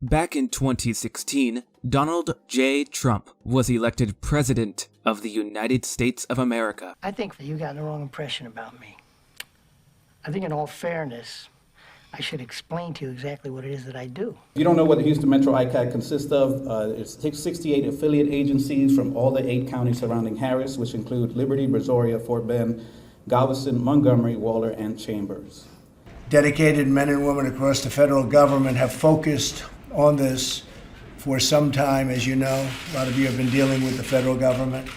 Back in 2016, Donald J. Trump was elected President of the United States of America. I think that you got the wrong impression about me. I think in all fairness, I should explain to you exactly what it is that I do. If you don't know what the Houston Metro ICAD consists of, it's 68 affiliate agencies from all the 8 counties surrounding Harris, which include Liberty, Brazoria, Fort Bend, Galveston, Montgomery, Waller, and Chambers. Dedicated men and women across the federal government have focused on this for some time. As you know, a lot of you have been dealing with the federal government,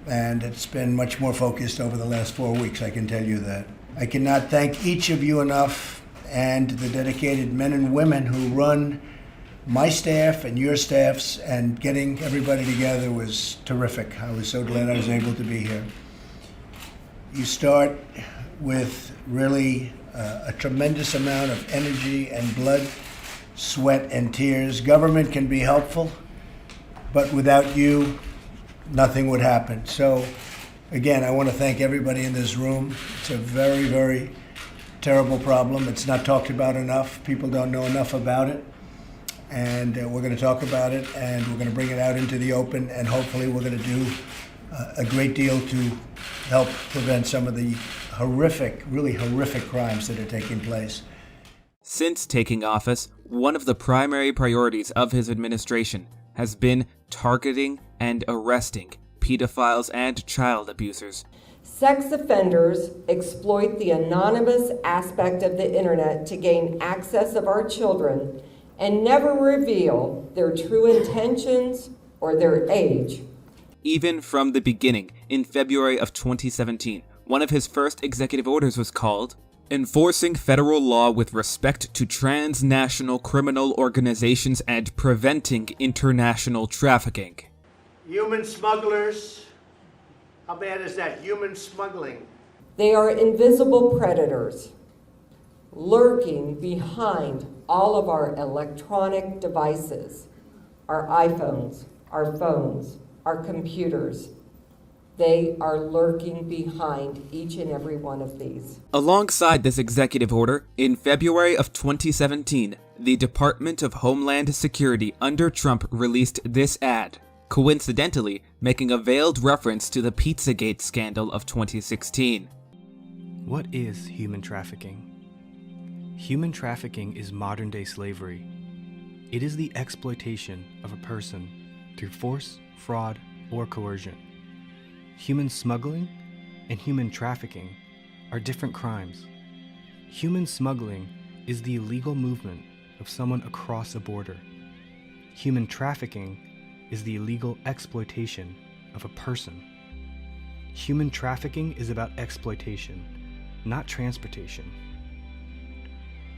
and it's been much more focused over the last 4 weeks, I can tell you that. I cannot thank each of you enough, and the dedicated men and women who run my staff and your staffs, and getting everybody together was terrific. I was so glad I was able to be here. You start with really a tremendous amount of energy and blood, sweat, and tears. Government can be helpful, but without you, nothing would happen. So, again, I want to thank everybody in this room. It's a very, very terrible problem. It's not talked about enough. People don't know enough about it. And we're going to talk about it, and we're going to bring it out into the open, and hopefully we're going to do a great deal to help prevent some of the horrific, really horrific crimes that are taking place. Since taking office, one of the primary priorities of his administration has been targeting and arresting pedophiles and child abusers. Sex offenders exploit the anonymous aspect of the internet to gain access of our children and never reveal their true intentions or their age. Even from the beginning, in February of 2017, one of his first executive orders was called Enforcing Federal Law with Respect to Transnational Criminal Organizations and Preventing International Trafficking. Human smugglers, how bad is that? Human smuggling. They are invisible predators, lurking behind all of our electronic devices, our iPhones, our phones, our computers. They are lurking behind each and every one of these. Alongside this executive order, in February of 2017, the Department of Homeland Security under Trump released this ad, coincidentally making a veiled reference to the Pizzagate scandal of 2016. What is human trafficking? Human trafficking is modern-day slavery. It is the exploitation of a person through force, fraud, or coercion. Human smuggling and human trafficking are different crimes. Human smuggling is the illegal movement of someone across a border. Human trafficking is the illegal exploitation of a person. Human trafficking is about exploitation, not transportation.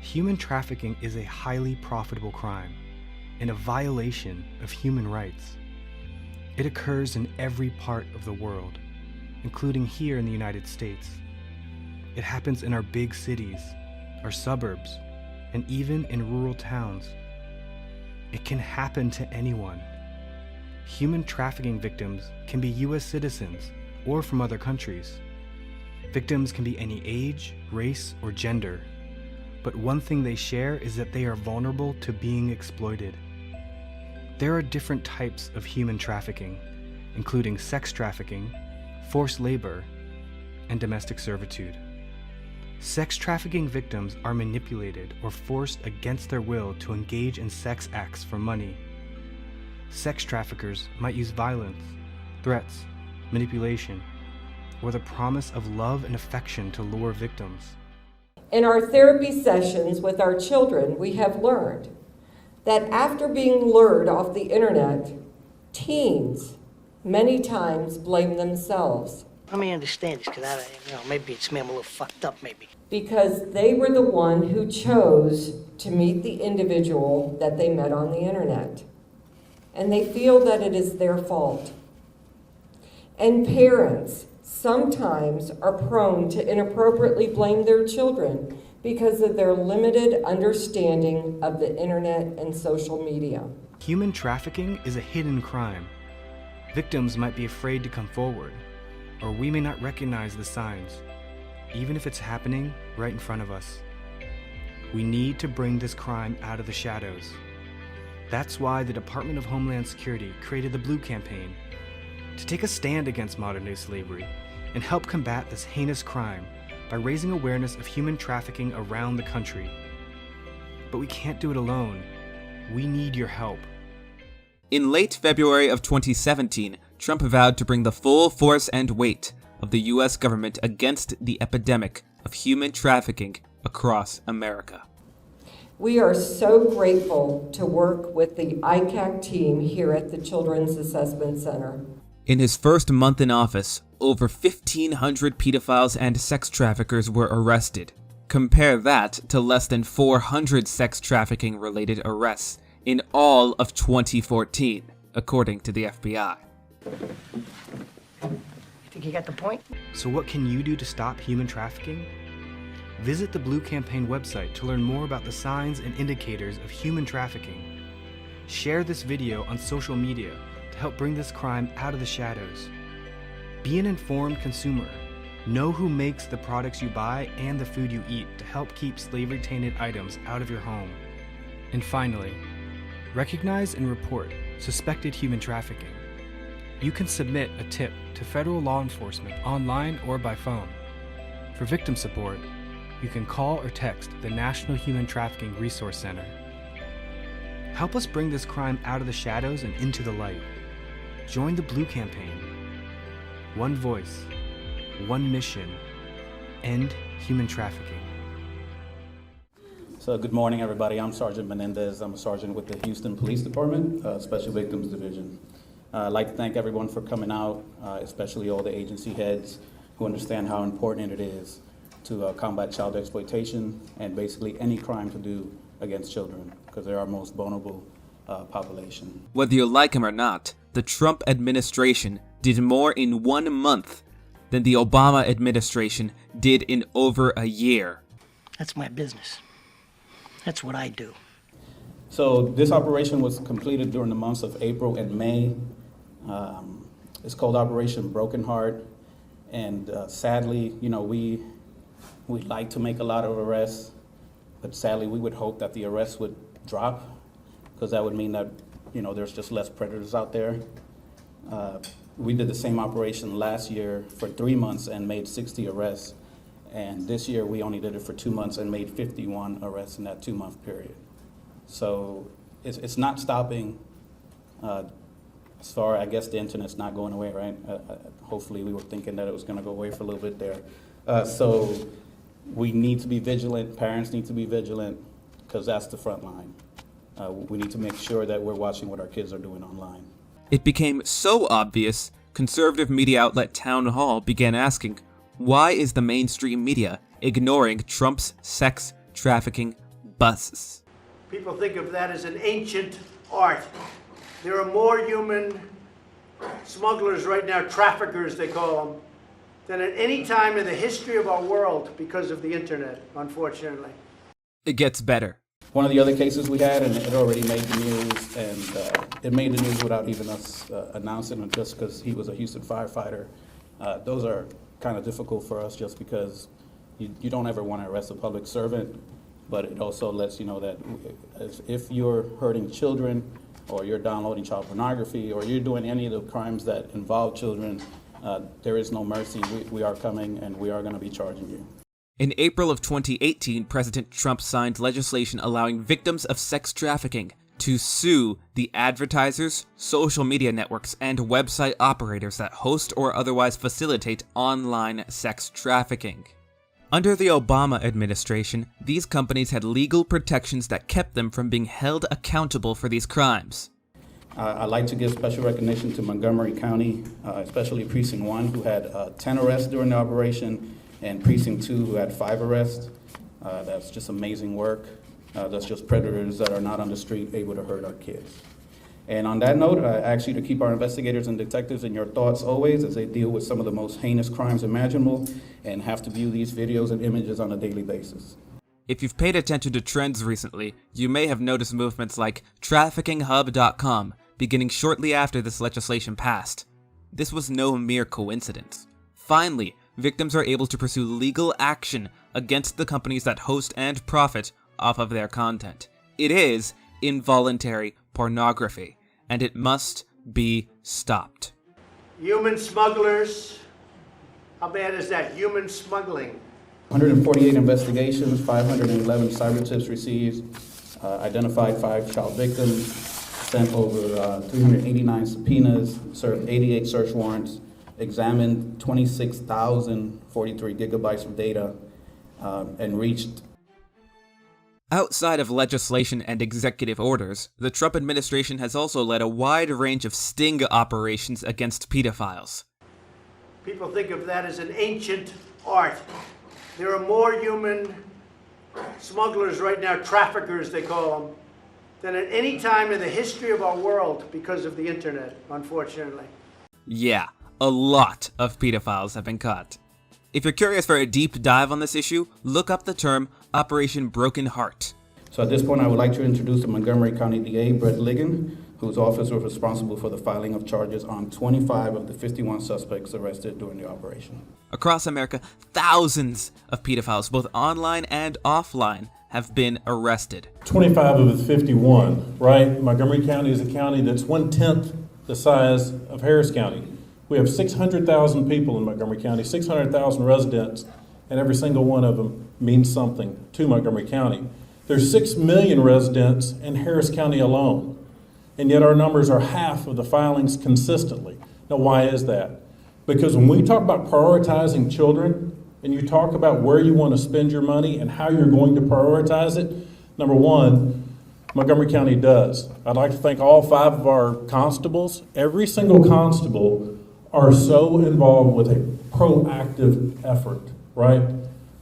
Human trafficking is a highly profitable crime and a violation of human rights. It occurs in every part of the world, including here in the United States. It happens in our big cities, our suburbs, and even in rural towns. It can happen to anyone. Human trafficking victims can be U.S. citizens or from other countries. Victims can be any age, race, or gender, but one thing they share is that they are vulnerable to being exploited. There are different types of human trafficking, including sex trafficking, forced labor, and domestic servitude. Sex trafficking victims are manipulated or forced against their will to engage in sex acts for money. Sex traffickers might use violence, threats, manipulation, or the promise of love and affection to lure victims. In our therapy sessions with our children, we have learned that after being lured off the internet, teens many times blame themselves. Let me understand this, because maybe it's me, I'm a little fucked up, maybe. Because they were the one who chose to meet the individual that they met on the internet. And they feel that it is their fault. And parents sometimes are prone to inappropriately blame their children because of their limited understanding of the internet and social media. Human trafficking is a hidden crime. Victims might be afraid to come forward, or we may not recognize the signs, even if it's happening right in front of us. We need to bring this crime out of the shadows. That's why the Department of Homeland Security created the Blue Campaign, to take a stand against modern-day slavery and help combat this heinous crime by raising awareness of human trafficking around the country. But we can't do it alone. We need your help. In late February of 2017, Trump vowed to bring the full force and weight of the US government against the epidemic of human trafficking across America. We are so grateful to work with the ICAC team here at the Children's Assessment Center. In his first month in office, over 1,500 pedophiles and sex traffickers were arrested. Compare that to less than 400 sex trafficking-related arrests in all of 2014, according to the FBI. Think you got the point? So what can you do to stop human trafficking? Visit the Blue Campaign website to learn more about the signs and indicators of human trafficking. Share this video on social media to help bring this crime out of the shadows. Be an informed consumer. Know who makes the products you buy and the food you eat to help keep slavery-tainted items out of your home. And finally, recognize and report suspected human trafficking. You can submit a tip to federal law enforcement online or by phone. For victim support, you can call or text the National Human Trafficking Resource Center. Help us bring this crime out of the shadows and into the light. Join the Blue Campaign. One voice, one mission, end human trafficking. So good morning, everybody. I'm Sergeant Menendez. I'm a sergeant with the Houston Police Department, Special Victims Division. I'd like to thank everyone for coming out, especially all the agency heads who understand how important it is to combat child exploitation and basically any crime to do against children, because they're our most vulnerable population. Whether you like him or not, the Trump administration did more in 1 month than the Obama administration did in over a year. That's my business. That's what I do. So this operation was completed during the months of April and May. It's called Operation Broken Heart. And sadly, you know, we like to make a lot of arrests, but sadly we would hope that the arrests would drop, because that would mean that, you know, there's just less predators out there. We did the same operation last year for 3 months and made 60 arrests. And this year we only did it for 2 months and made 51 arrests in that 2-month period. So it's not stopping. As far, I guess the internet's not going away, right? Hopefully we were thinking that it was gonna go away for a little bit there. So we need to be vigilant, parents need to be vigilant, because that's the front line. We need to make sure that we're watching what our kids are doing online. It became so obvious, conservative media outlet Town Hall began asking, why is the mainstream media ignoring Trump's sex trafficking busts? People think of that as an ancient art. There are more human smugglers right now, traffickers they call them, than at any time in the history of our world because of the internet, unfortunately. It gets better. One of the other cases we had, and it already made the news, and it made the news without even us announcing it, just because he was a Houston firefighter. Those are kind of difficult for us just because you don't ever want to arrest a public servant, but it also lets you know that if you're hurting children, or you're downloading child pornography, or you're doing any of the crimes that involve children, there is no mercy. We are coming, and we are going to be charging you. In April of 2018, President Trump signed legislation allowing victims of sex trafficking to sue the advertisers, social media networks, and website operators that host or otherwise facilitate online sex trafficking. Under the Obama administration, these companies had legal protections that kept them from being held accountable for these crimes. I'd like to give special recognition to Montgomery County, especially Precinct 1, who had 10 arrests during the operation, and Precinct 2, who had 5 arrests. That's just amazing work. That's just predators that are not on the street able to hurt our kids. And on that note, I ask you to keep our investigators and detectives in your thoughts always as they deal with some of the most heinous crimes imaginable and have to view these videos and images on a daily basis. If you've paid attention to trends recently, you may have noticed movements like TraffeckingHub.com beginning shortly after this legislation passed. This was no mere coincidence. Finally, victims are able to pursue legal action against the companies that host and profit off of their content. It is involuntary pornography, and it must be stopped. Human smugglers. How bad is that? Human smuggling. 148 investigations, 511 cyber tips received, identified 5 child victims, sent over 389 subpoenas, served 88 search warrants, examined 26,043 gigabytes of data, and reached. Outside of legislation and executive orders, the Trump administration has also led a wide range of sting operations against pedophiles. People think of that as an ancient art. There are more human smugglers right now, traffickers they call them, than at any time in the history of our world because of the internet, unfortunately. Yeah, a lot of pedophiles have been caught. If you're curious for a deep dive on this issue, look up the term Operation Broken Heart. So at this point, I would like to introduce the Montgomery County DA, Brett Ligon, whose office was responsible for the filing of charges on 25 of the 51 suspects arrested during the operation. Across America, thousands of pedophiles, both online and offline, have been arrested. 25 of the 51, right? Montgomery County is a county that's 1/10 the size of Harris County. We have 600,000 people in Montgomery County, 600,000 residents, and every single one of them means something to Montgomery County. There's 6 million residents in Harris County alone, and yet our numbers are half of the filings consistently. Now, why is that? Because when we talk about prioritizing children, and you talk about where you want to spend your money and how you're going to prioritize it, number one, Montgomery County does. I'd like to thank all 5 of our constables. Every single constable are so involved with a proactive effort, right?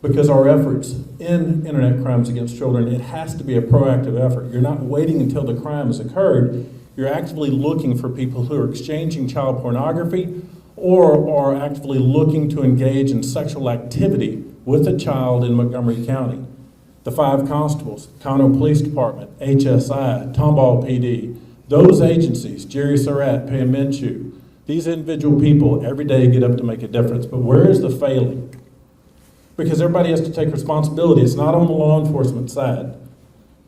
Because our efforts in internet crimes against children, it has to be a proactive effort. You're not waiting until the crime has occurred. You're actively looking for people who are exchanging child pornography or are actively looking to engage in sexual activity with a child in Montgomery County. The 5 constables, Conroe Police Department, HSI, Tomball PD, those agencies, Jerry Surratt, Pam Minshew, these individual people every day get up to make a difference. But where is the failing? Because everybody has to take responsibility. It's not on the law enforcement side.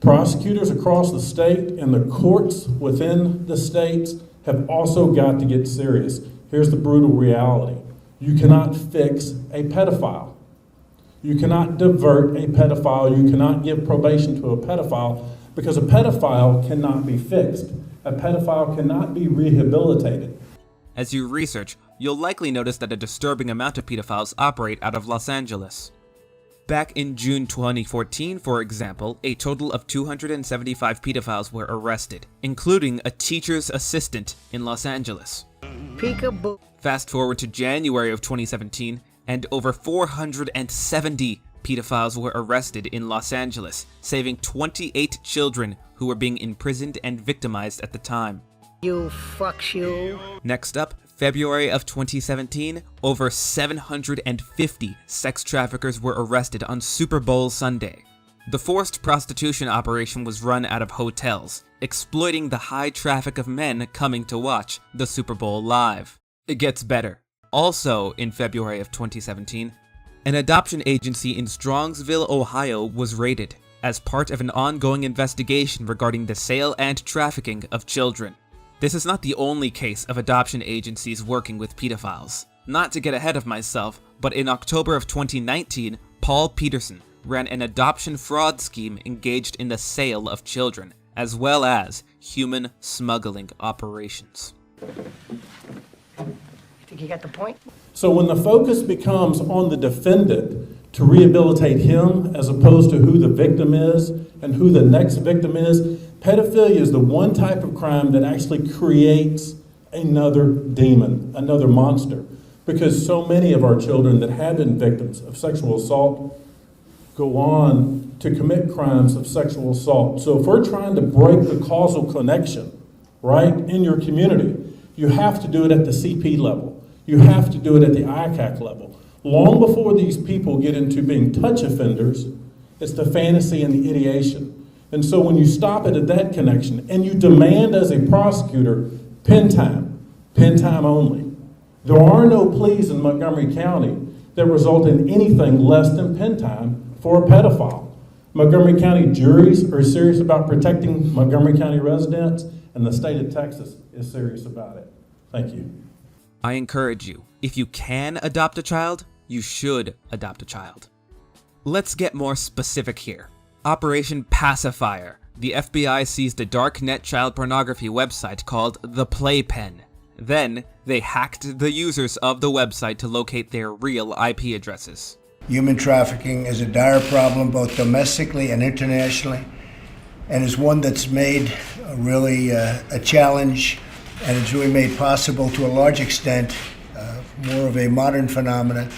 Prosecutors across the state and the courts within the states have also got to get serious. Here's the brutal reality. You cannot fix a pedophile. You cannot divert a pedophile. You cannot give probation to a pedophile because a pedophile cannot be fixed. A pedophile cannot be rehabilitated. As you research, you'll likely notice that a disturbing amount of pedophiles operate out of Los Angeles. Back in June 2014, for example, a total of 275 pedophiles were arrested, including a teacher's assistant in Los Angeles. Peekaboo. Fast forward to January of 2017, and over 470 pedophiles were arrested in Los Angeles, saving 28 children who were being imprisoned and victimized at the time. You fucks you. Next up, February of 2017, over 750 sex traffickers were arrested on Super Bowl Sunday. The forced prostitution operation was run out of hotels, exploiting the high traffic of men coming to watch the Super Bowl live. It gets better. Also in February of 2017, an adoption agency in Strongsville, Ohio was raided as part of an ongoing investigation regarding the sale and trafficking of children. This is not the only case of adoption agencies working with pedophiles. Not to get ahead of myself, but in October of 2019, Paul Peterson ran an adoption fraud scheme engaged in the sale of children, as well as human smuggling operations. Think you got the point? So when the focus becomes on the defendant to rehabilitate him as opposed to who the victim is and who the next victim is, pedophilia is the one type of crime that actually creates another demon, another monster. Because so many of our children that have been victims of sexual assault go on to commit crimes of sexual assault. So if we're trying to break the causal connection, right, in your community, you have to do it at the CP level. You have to do it at the ICAC level. Long before these people get into being touch offenders, it's the fantasy and the ideation. And so when you stop it at that connection and you demand as a prosecutor pen time only, there are no pleas in Montgomery County that result in anything less than pen time for a pedophile. Montgomery County juries are serious about protecting Montgomery County residents, and the state of Texas is serious about it. Thank you. I encourage you, if you can adopt a child, you should adopt a child. Let's get more specific here. Operation Pacifier. The FBI seized a darknet child pornography website called The Playpen. Then, they hacked the users of the website to locate their real IP addresses. Human trafficking is a dire problem both domestically and internationally, and is one that's made really a challenge, and it's really made possible to a large extent more of a modern phenomenon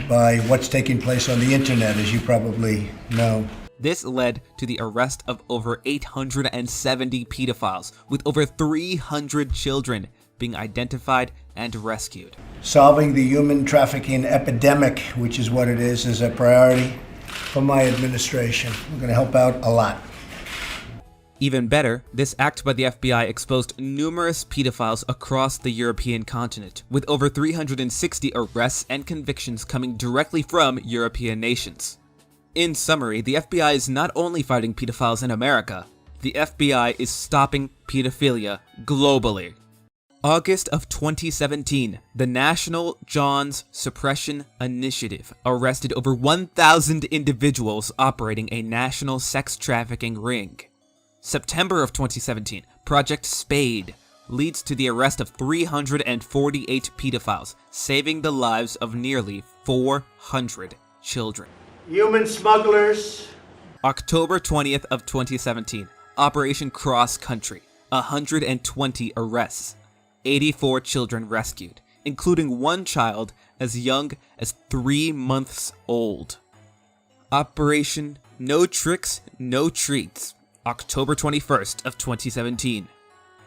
by what's taking place on the internet, as you probably know. This led to the arrest of over 870 pedophiles, with over 300 children being identified and rescued. Solving the human trafficking epidemic, which is what it is a priority for my administration. We're going to help out a lot. Even better, this act by the FBI exposed numerous pedophiles across the European continent, with over 360 arrests and convictions coming directly from European nations. In summary, the FBI is not only fighting pedophiles in America, the FBI is stopping pedophilia globally. August of 2017, the National Johns Suppression Initiative arrested over 1,000 individuals operating a national sex trafficking ring. September of 2017, Project Spade leads to the arrest of 348 pedophiles, saving the lives of nearly 400 children. Human smugglers. October 20th of 2017, Operation Cross Country, 120 arrests, 84 children rescued, including one child as young as 3 months old. Operation No Tricks, No Treats, October 21st of 2017,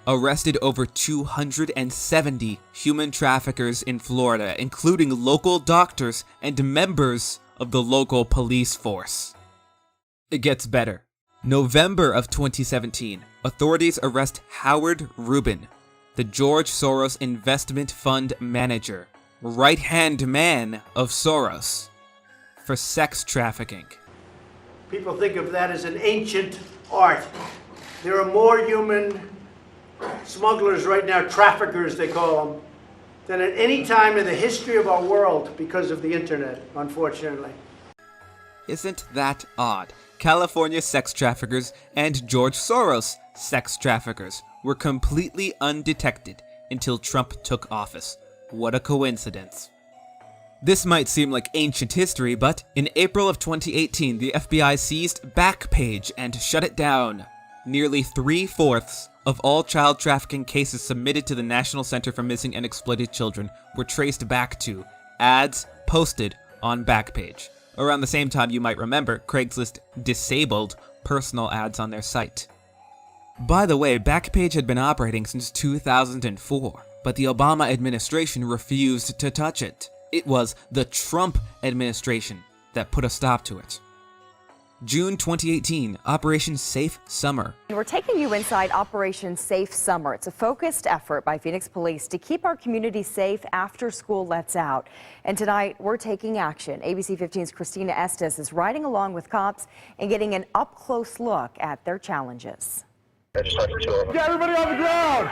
arrested over 270 human traffickers in Florida, including local doctors and members of the local police force. It gets better. November of 2017, authorities arrest Howard Rubin, the George Soros Investment Fund manager, right-hand man of Soros, for sex trafficking. People think of that as an ancient art. There are more human smugglers right now, traffickers they call them, than at any time in the history of our world because of the internet, unfortunately. Isn't that odd? California sex traffickers and George Soros sex traffickers were completely undetected until Trump took office. What a coincidence. This might seem like ancient history, but in April of 2018, the FBI seized Backpage and shut it down. Nearly 3/4 of all child trafficking cases submitted to the National Center for Missing and Exploited Children were traced back to ads posted on Backpage. Around the same time, you might remember, Craigslist disabled personal ads on their site. By the way, Backpage had been operating since 2004, but the Obama administration refused to touch it. It was the Trump administration that put a stop to it. June 2018, Operation Safe Summer. We're taking you inside Operation Safe Summer. It's a focused effort by Phoenix Police to keep our community safe after school lets out. And tonight, we're taking action. ABC 15's Christina Estes is riding along with cops and getting an up-close look at their challenges. Get everybody on the ground!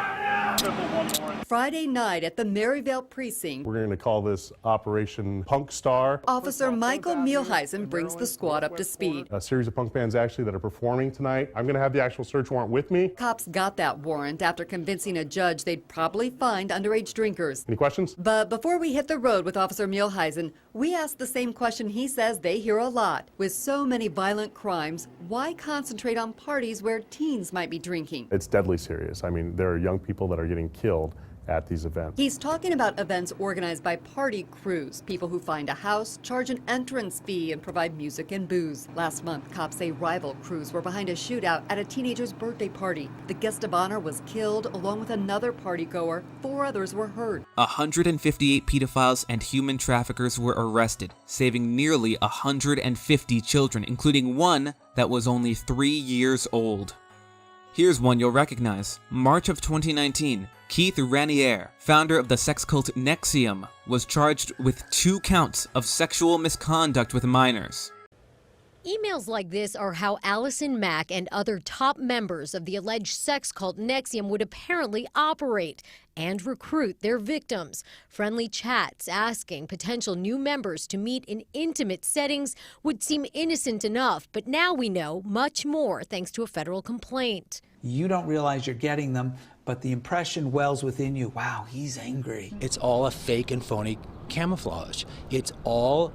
Friday night at the Maryvale precinct. We're going to call this Operation Punk Star. Officer Michael Mielheisen brings the squad up to speed. A series of punk bands actually that are performing tonight. I'm going to have the actual search warrant with me. Cops got that warrant after convincing a judge they'd probably find underage drinkers. Any questions? But before we hit the road with Officer Mielheisen, we asked the same question he says they hear a lot. With so many violent crimes, why concentrate on parties where teens might be drinking? It's deadly serious. I mean, there are young people that are getting killed at these events. He's talking about events organized by party crews, people who find a house, charge an entrance fee, and provide music and booze. Last month, cops say rival crews were behind a shootout at a teenager's birthday party. The guest of honor was killed along with another partygoer. 4 others were hurt. 158 pedophiles and human traffickers were arrested, saving nearly 150 children, including one that was only 3 years old. Here's one you'll recognize. March of 2019, Keith Raniere, founder of the sex cult NXIVM, was charged with 2 counts of sexual misconduct with minors. Emails like this are how Allison Mack and other top members of the alleged sex cult NXIVM would apparently operate and recruit their victims. Friendly chats asking potential new members to meet in intimate settings would seem innocent enough, but now we know much more thanks to a federal complaint. You don't realize you're getting them, but the impression wells within you, wow, he's angry. It's all a fake and phony camouflage. It's all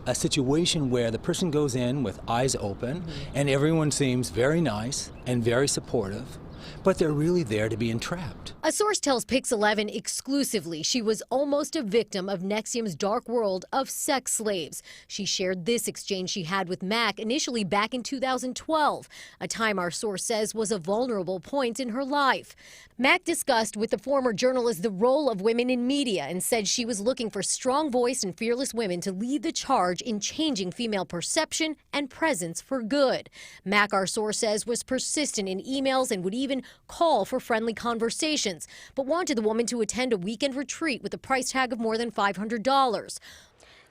a situation where the person goes in with eyes open and everyone seems very nice and very supportive, but they're really there to be entrapped. A source tells Pix 11 exclusively she was almost a victim of NXIVM's dark world of sex slaves. She shared this exchange she had with Mack initially back in 2012, a time our source says was a vulnerable point in her life. Mack discussed with the former journalist the role of women in media and said she was looking for strong-voiced and fearless women to lead the charge in changing female perception and presence for good. Mack, our source says, was persistent in emails and would even call for friendly conversations, but wanted the woman to attend a weekend retreat with a price tag of more than $500.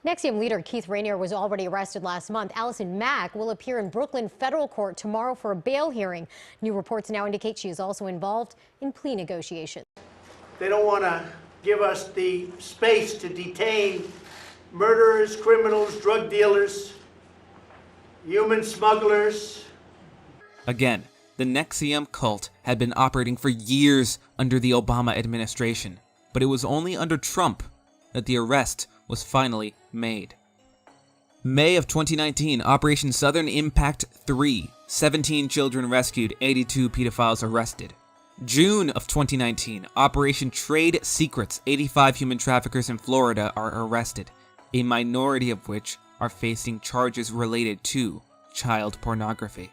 NXIVM leader Keith Rainier was already arrested last month. Allison Mack will appear in Brooklyn federal court tomorrow for a bail hearing. New reports now indicate she is also involved in plea negotiations. They don't want to give us the space to detain murderers, criminals, drug dealers, human smugglers. Again, the NXIVM cult had been operating for years under the Obama administration, but it was only under Trump that the arrest was finally made. May of 2019, Operation Southern Impact 3, 17 children rescued, 82 pedophiles arrested. June of 2019, Operation Trade Secrets, 85 human traffickers in Florida are arrested, a minority of which are facing charges related to child pornography.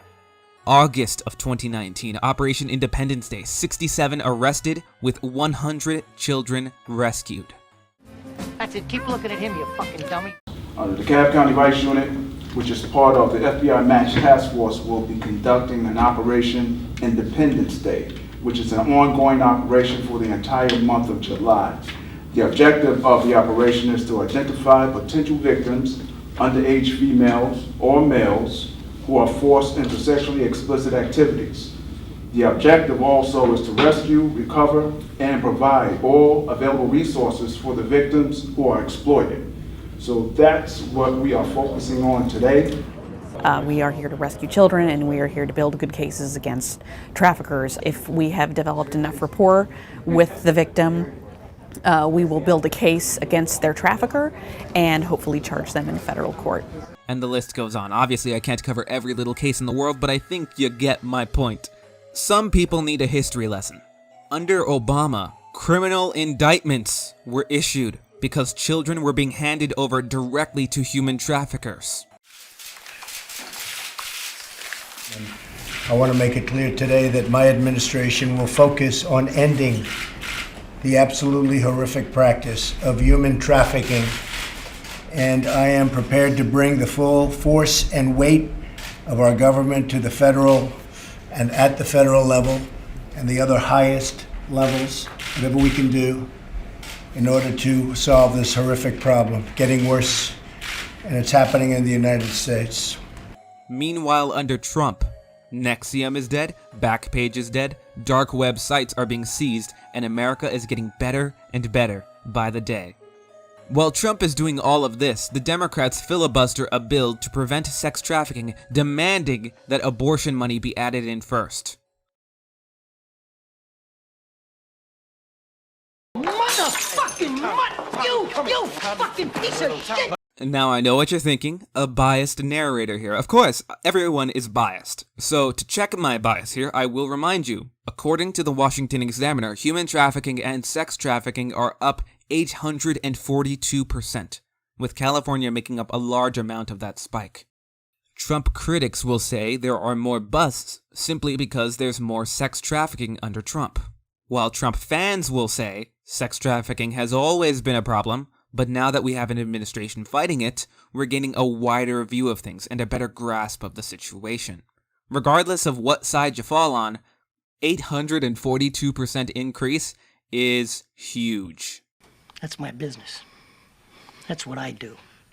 August of 2019, Operation Independence Day, 67 arrested with 100 children rescued. That's it. Keep looking at him, you fucking dummy. The DeKalb County Vice Unit, which is part of the FBI Match Task Force, will be conducting an Operation Independence Day, which is an ongoing operation for the entire month of July. The objective of the operation is to identify potential victims, underage females or males, who are forced into sexually explicit activities. The objective also is to rescue, recover, and provide all available resources for the victims who are exploited. So that's what we are focusing on today. We are here to rescue children, and we are here to build good cases against traffickers. If we have developed enough rapport with the victim, we will build a case against their trafficker and hopefully charge them in federal court. And the list goes on. Obviously, I can't cover every little case in the world, but I think you get my point. Some people need a history lesson. Under Obama, criminal indictments were issued because children were being handed over directly to human traffickers. I want to make it clear today that my administration will focus on ending the absolutely horrific practice of human trafficking, and I am prepared to bring the full force and weight of our government to the federal and at the federal level and the other highest levels, whatever we can do in order to solve this horrific problem, getting worse, and it's happening in the United States. Meanwhile, under Trump, NXIVM is dead, Backpage is dead, dark web sites are being seized, and America is getting better and better by the day. While Trump is doing all of this, the Democrats filibuster a bill to prevent sex trafficking, demanding that abortion money be added in first. Motherfucking you fucking piece of shit! Now I know what you're thinking, a biased narrator here. Of course, everyone is biased. So to check my bias here, I will remind you, according to the Washington Examiner, human trafficking and sex trafficking are up 842%, with California making up a large amount of that spike. Trump critics will say there are more busts simply because there's more sex trafficking under Trump, while Trump fans will say sex trafficking has always been a problem, but now that we have an administration fighting it, we're gaining a wider view of things and a better grasp of the situation. Regardless of what side you fall on, 842% increase is huge. That's my business. That's what I do.